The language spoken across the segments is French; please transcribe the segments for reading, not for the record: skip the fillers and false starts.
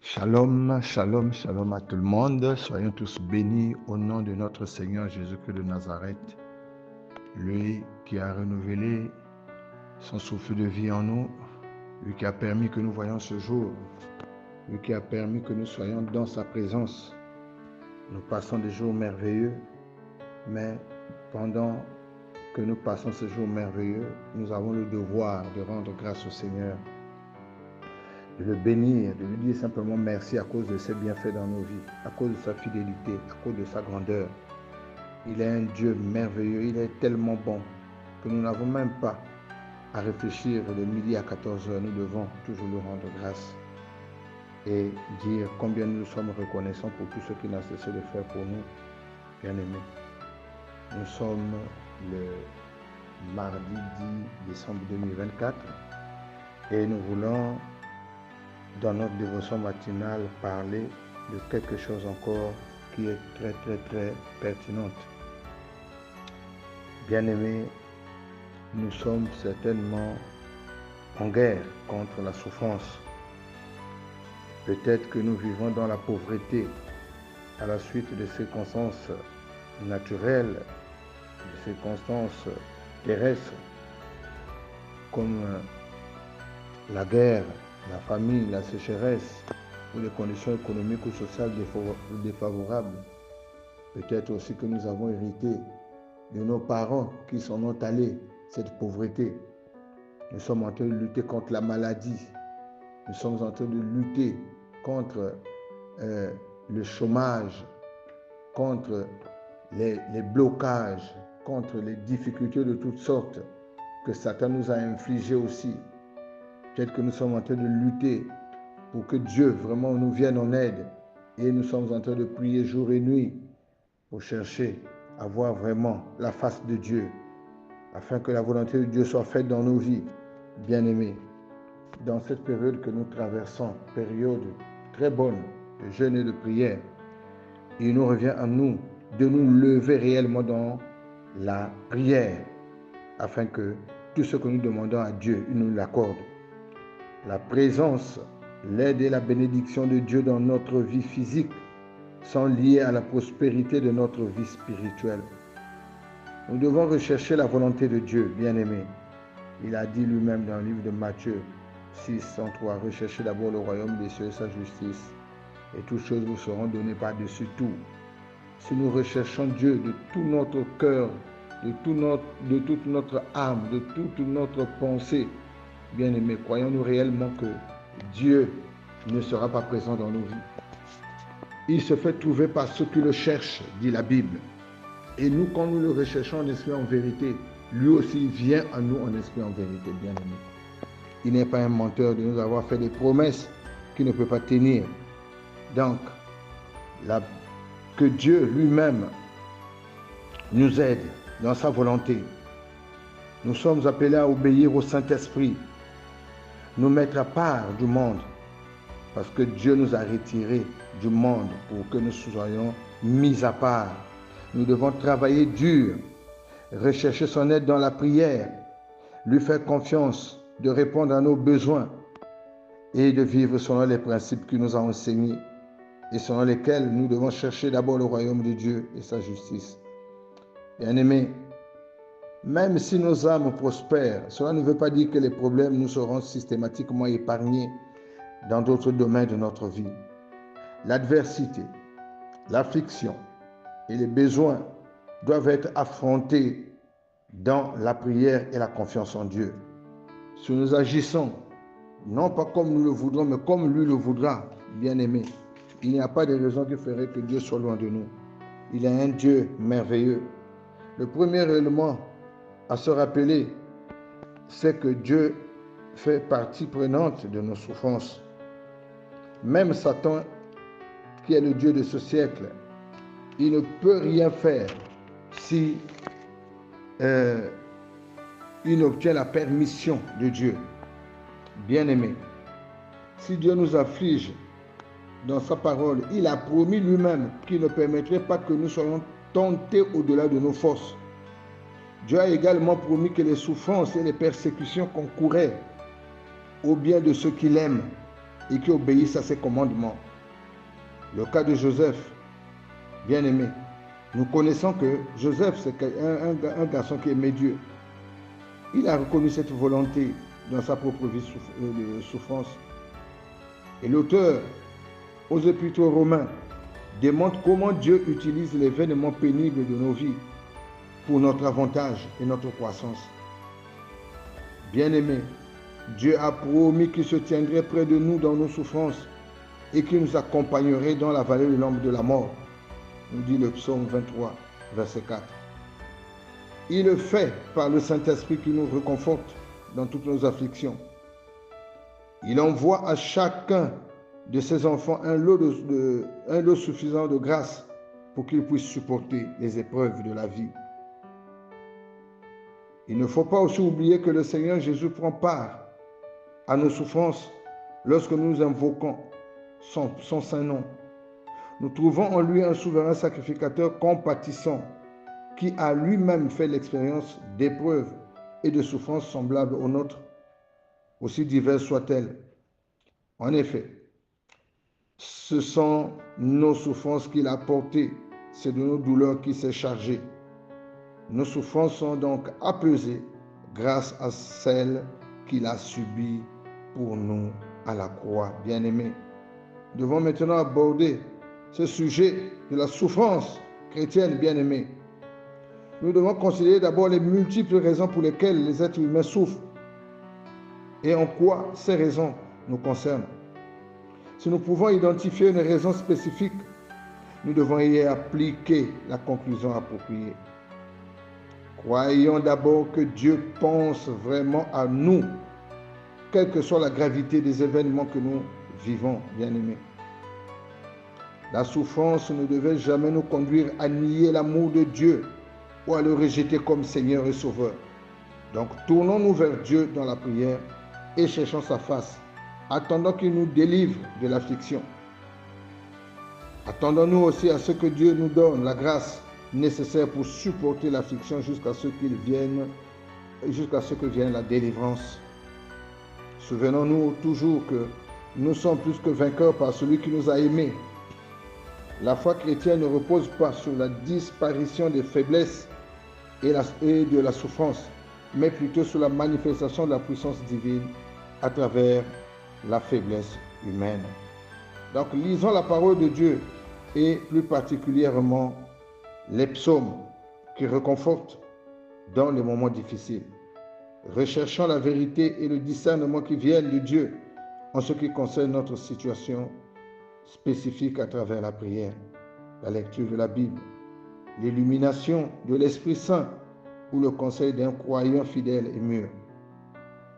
Shalom, shalom, shalom à tout le monde. Soyons tous bénis au nom de notre Seigneur Jésus-Christ de Nazareth. Lui qui a renouvelé son souffle de vie en nous, lui qui a permis que nous voyions ce jour, lui qui a permis que nous soyons dans sa présence. Nous passons des jours merveilleux, mais pendant que nous passons ces jours merveilleux, nous avons le devoir de rendre grâce au Seigneur, de le bénir, de lui dire simplement merci à cause de ses bienfaits dans nos vies, à cause de sa fidélité, à cause de sa grandeur. Il est un Dieu merveilleux, il est tellement bon que nous n'avons même pas à réfléchir de midi à 14h. Nous devons toujours lui rendre grâce et dire combien nous sommes reconnaissants pour tout ce qu'il a cessé de faire pour nous, bien-aimés. Nous sommes le mardi 10 décembre 2024 et nous voulons, dans notre dévotion matinale, parler de quelque chose encore qui est très pertinente. Bien-aimés, nous sommes certainement en guerre contre la souffrance. Peut-être que nous vivons dans la pauvreté à la suite de circonstances naturelles, de circonstances terrestres, comme la guerre, la famine, la sécheresse, ou les conditions économiques ou sociales défavorables. Peut-être aussi que nous avons hérité de nos parents qui s'en ont allés, cette pauvreté. Nous sommes en train de lutter contre la maladie. Nous sommes en train de lutter contre le chômage, contre les blocages, contre les difficultés de toutes sortes que Satan nous a infligées aussi. Peut-être que nous sommes en train de lutter pour que Dieu vraiment nous vienne en aide. Et nous sommes en train de prier jour et nuit pour chercher à voir vraiment la face de Dieu, afin que la volonté de Dieu soit faite dans nos vies, bien-aimés. Dans cette période que nous traversons, période très bonne de jeûne et de prière, il nous revient à nous de nous lever réellement dans la prière, afin que tout ce que nous demandons à Dieu, il nous l'accorde. La présence, l'aide et la bénédiction de Dieu dans notre vie physique sont liées à la prospérité de notre vie spirituelle. Nous devons rechercher la volonté de Dieu, bien-aimés. Il a dit lui-même dans le livre de Matthieu 6:103, recherchez d'abord le royaume des cieux et sa justice, et toutes choses vous seront données par-dessus tout. Si nous recherchons Dieu de tout notre cœur, de toute notre âme, de toute notre pensée, bien-aimés, croyons-nous réellement que Dieu ne sera pas présent dans nos vies. Il se fait trouver par ceux qui le cherchent, dit la Bible. Et nous, quand nous le recherchons en esprit en vérité, lui aussi vient à nous en esprit en vérité, bien-aimés. Il n'est pas un menteur de nous avoir fait des promesses qu'il ne peut pas tenir. Donc, que Dieu lui-même nous aide dans sa volonté. Nous sommes appelés à obéir au Saint-Esprit, nous mettre à part du monde, parce que Dieu nous a retirés du monde pour que nous soyons mis à part. Nous devons travailler dur, rechercher son aide dans la prière, lui faire confiance, de répondre à nos besoins et de vivre selon les principes qu'il nous a enseignés et selon lesquels nous devons chercher d'abord le royaume de Dieu et sa justice. Bien-aimés, même si nos âmes prospèrent, cela ne veut pas dire que les problèmes nous seront systématiquement épargnés dans d'autres domaines de notre vie. L'adversité, l'affliction et les besoins doivent être affrontés dans la prière et la confiance en Dieu. Si nous agissons, non pas comme nous le voudrons, mais comme lui le voudra, bien-aimé, il n'y a pas de raison qui ferait que Dieu soit loin de nous. Il est un Dieu merveilleux. Le premier élément à se rappeler, c'est que Dieu fait partie prenante de nos souffrances. Même Satan, qui est le Dieu de ce siècle, il ne peut rien faire si il obtient la permission de Dieu. Bien-aimé, si Dieu nous afflige dans sa parole, il a promis lui-même qu'il ne permettrait pas que nous soyons tentés au-delà de nos forces. Dieu a également promis que les souffrances et les persécutions concouraient au bien de ceux qu'il aime. et qui obéissent à ses commandements. Le cas de Joseph, bien-aimé, nous connaissons que Joseph, c'est un garçon qui aimait Dieu. Il a reconnu cette volonté dans sa propre vie de souffrance. Et l'auteur, aux Épîtres aux Romains, démontre comment Dieu utilise les événements pénibles de nos vies pour notre avantage et notre croissance. Bien-aimés, Dieu a promis qu'il se tiendrait près de nous dans nos souffrances et qu'il nous accompagnerait dans la vallée de l'ombre de la mort, nous dit le psaume 23, verset 4. Il le fait par le Saint-Esprit qui nous réconforte dans toutes nos afflictions. Il envoie à chacun de ses enfants un lot suffisant de grâce pour qu'ils puissent supporter les épreuves de la vie. Il ne faut pas aussi oublier que le Seigneur Jésus prend part à nos souffrances lorsque nous invoquons son saint nom. Nous trouvons en lui un souverain sacrificateur compatissant qui a lui-même fait l'expérience d'épreuves et de souffrances semblables aux nôtres, aussi diverses soient-elles. En effet, ce sont nos souffrances qu'il a portées, c'est de nos douleurs qu'il s'est chargé. Nos souffrances sont donc apaisées grâce à celles qu'il a subies pour nous à la croix. Bien-aimés, nous devons maintenant aborder ce sujet de la souffrance chrétienne, bien-aimés. Nous devons considérer d'abord les multiples raisons pour lesquelles les êtres humains souffrent et en quoi ces raisons nous concernent. Si nous pouvons identifier une raison spécifique, nous devons y appliquer la conclusion appropriée. Croyons d'abord que Dieu pense vraiment à nous, quelle que soit la gravité des événements que nous vivons, bien-aimés. La souffrance ne devait jamais nous conduire à nier l'amour de Dieu ou à le rejeter comme Seigneur et Sauveur. Donc, tournons-nous vers Dieu dans la prière et cherchons sa face, attendant qu'il nous délivre de l'affliction. Attendons-nous aussi à ce que Dieu nous donne la grâce nécessaire pour supporter l'affliction jusqu'à ce que vienne la délivrance. Souvenons-nous toujours que nous sommes plus que vainqueurs par celui qui nous a aimés. La foi chrétienne ne repose pas sur la disparition des faiblesses et de la souffrance, mais plutôt sur la manifestation de la puissance divine à travers la faiblesse humaine. Donc, lisons la parole de Dieu et plus particulièrement les psaumes qui réconfortent dans les moments difficiles. Recherchons la vérité et le discernement qui viennent de Dieu en ce qui concerne notre situation spécifique à travers la prière, la lecture de la Bible, l'illumination de l'Esprit Saint ou le conseil d'un croyant fidèle et mûr.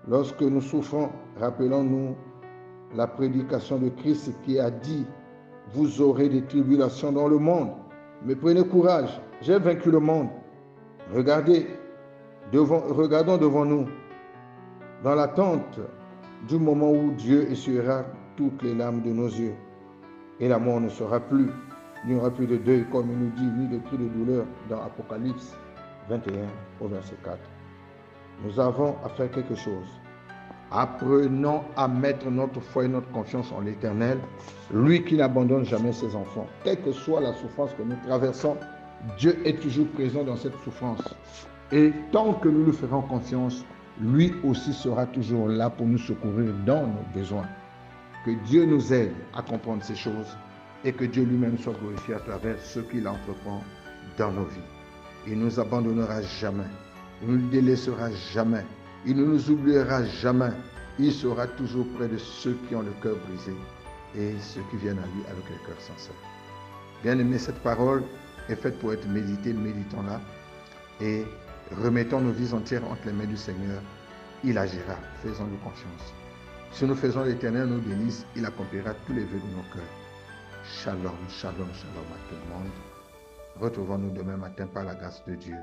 Lorsque nous souffrons, rappelons-nous la prédication de Christ qui a dit « Vous aurez des tribulations dans le monde, mais prenez courage, j'ai vaincu le monde. » Regardons devant nous, dans l'attente du moment où Dieu essuiera toutes les larmes de nos yeux. Et la mort ne sera plus, il n'y aura plus de deuil, comme il nous dit, ni de cris de douleur dans Apocalypse 21 au verset 4. Nous avons à faire quelque chose. Apprenons à mettre notre foi et notre confiance en l'Éternel, lui qui n'abandonne jamais ses enfants. Quelle que soit la souffrance que nous traversons, Dieu est toujours présent dans cette souffrance. Et tant que nous lui ferons confiance, lui aussi sera toujours là pour nous secourir dans nos besoins. Que Dieu nous aide à comprendre ces choses et que Dieu lui-même soit glorifié à travers ce qu'il entreprend dans nos vies. Il ne nous abandonnera jamais, il ne nous délaissera jamais, il ne nous oubliera jamais. Il sera toujours près de ceux qui ont le cœur brisé et ceux qui viennent à lui avec le cœur sincère. Bien-aimés, cette parole est faite pour être méditée, méditons-la et remettons nos vies entières entre les mains du Seigneur. Il agira, faisons-nous confiance. Si nous faisons l'Éternel nos délices, il accomplira tous les vœux de nos cœurs. Shalom, shalom, shalom à tout le monde. Retrouvons-nous demain matin par la grâce de Dieu.